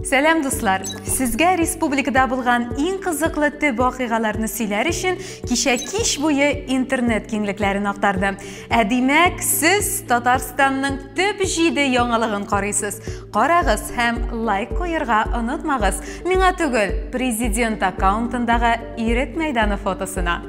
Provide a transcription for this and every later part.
Сәлем дуслар, сезгә республикада булган иң кызыклы төп вакыйгаларны сөйләр өчен кичә кич буе интернет киңлекләрен актарды. Димәк, сез Татарстанның төп 7 яңалыгын карыйсыз. Карагыз һәм лайк куярга онытмагыз. Миңа түгел, президент аккаунтындагы Ирек мәйданы фотосына.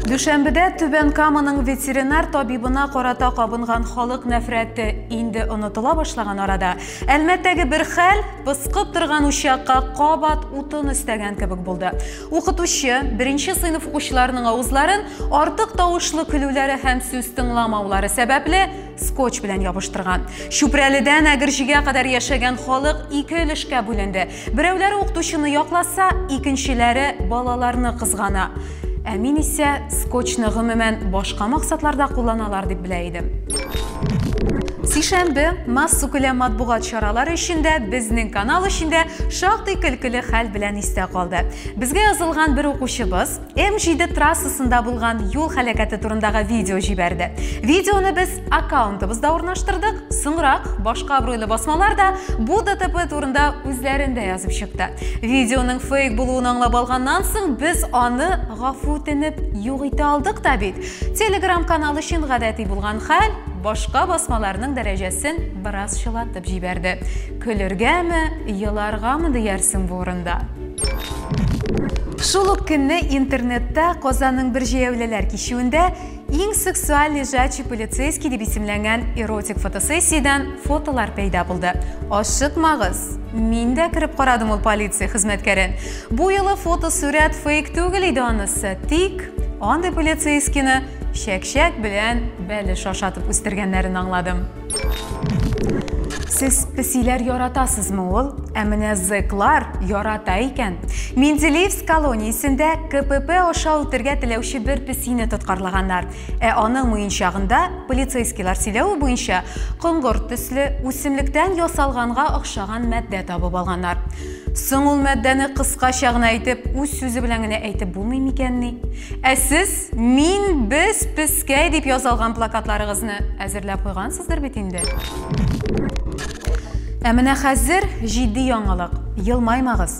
Дүшәмбедә Түбән Каманың ветеринар табибына карата кабынган халык нәфрәте инде онытыла башлаган арада. Әлмәттәге бер хәл пыскып торган учакка кабат утын өстәгән кебек булды. Укытучы 1нче сыйныф укучыларының авызларын артык тавышлы көлүләре һәм сүз тыңламаулары сәбәпле скотч белән ябыштырган. Шүпрәледән Әгерҗигә кадәр яшәгән халык ике өлешкә бүленде. Берәүләре укытучыны якласа, икенчеләре балаларны кызгана. Мин исә скотчны гомумән башка максатларда кулланалар дип белә идем. Сишәмбе массу күләм матбугат чаралары өчендә безнең канал өчендә шактый көлкеле хәл белән истә калды. Безгә язылган бер укучыбыз М7 трассасында булган юл һәлакәте турындагы видео җибәрде. Видеоны без аккаунтыбызда урнаштырдык. Соңрак башка абруйлы басмалар да бу ДТП турында үзләрендә язып чыкты. Видеоның фейк булуын аңлап алганнан соң без аны гафу үтенеп юк итә алдык та бит. Telegram каналы өчен гадәти булган хәл башка басмаларның дәрәҗәсен бераз шылатып җибәрде. Көлергәме, еларгамы диярсең бу урында. Шул ук көнне интернетта Казанның бер җәяүлеләр кичүендә иң сексуаль лежачий полицейский дип исемләнгән эротик фотосессиядан фотолар пәйда булды. Ашыкмагыз, мин дә кирип карадым ул полиция хезмәткәрен. Бу юлы фотосурәт фейк түгел иде анысы, тик андый полицейскийны шәк-шәк белән бәлеш ашатып үстергәннәрен аңладым. Сез песиләр яратасызмы ул? Менә зыклар ярата икән. Менделеевск колониясендә КПП аша үтергә теләүче бер песине тоткарлаганнар. Аның муенчагында полицейскийлар сөйләве буенча коңгыр төсле үсемлектән ясалганга охшаган матдә табып алганнар. Соң ул матдәне кыскача гына әйтеп, үз сүзе белән генә әйтеп булмый микәнни? Сез мин без пескәй дип язылган плакатларыгызны әзерләп куйгансыздыр бит инде. Менә хәзер җитди яңалык. Елмаймагыз.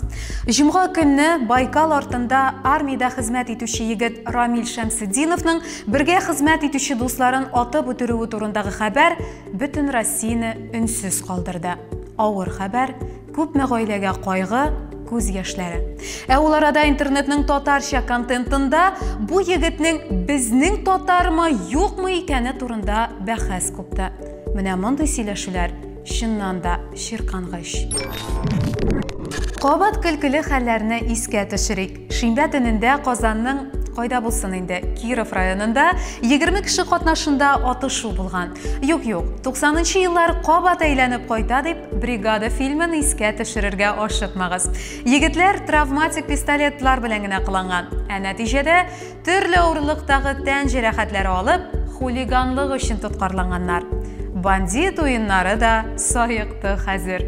Җомга көнне Байкал артында армиядә хезмәт итүче егет Рамил Шәмсетдиновның бергә хезмәт итүче дусларын атып үтерүе турындагы хәбәр бөтен Россияны өнсез калдырды. Авыр хәбәр, күпме гаиләгә кайгы, күз яшьләре. Ул арада интернетның татарча контентында бу егетнең безнең татармы, юкмы икәне турында бәхәс купты. Менә мондый сөйләшүләр чыннан да ширкангыч. Кабат көлкеле хәлләрне искә төшерик. Шимбә төнендә Казанның кайда булсын инде, Киров районында 20 кеше катнашында атышу булган. Юк, 90нчы еллар кабат әйләнеп кайта дип бригада фильмын искә төшерергә ашыкмагыз. Егетләр травматик пистолетлар белән генә кыланган. Нәтиҗәдә төрле авырлыктагы тән җәрәхәтләре алып, хулиганлык өчен тоткарланганнар. Бандит уеннары да сайыкты хәзер.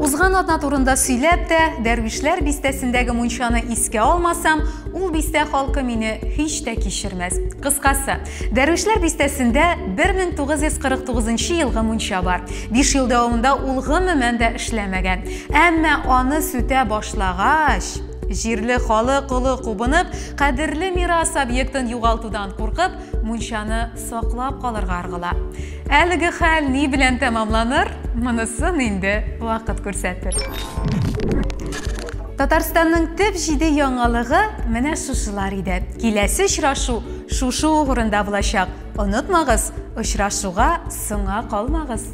Узган атна турында сөйләп тә, Дәрвишләр бистәсендәге мунчаны искә алмасам, ул бистә халкы мине һич тә кичермәс. Кыскасы, Дәрвишләр бистәсендә 1949 елгы мунча бар. 5 ел дәвамында ул гомумән дә эшләмәгән. Әмма аны сүтә башлагач, җирле халык улы кубынып, кадерле мирас объектын югалтудан куркып, мунчаны саклап калырга аргыла. Әлеге хәл ни белән тәмамланыр? Монысын инде вакыт күрсәтер. Татарстанның төп 7 яңалыгы менә шушылар иде. Киләсе очрашу шушы урында булачак. Онытмагыз, очрашуга соңга калмагыз.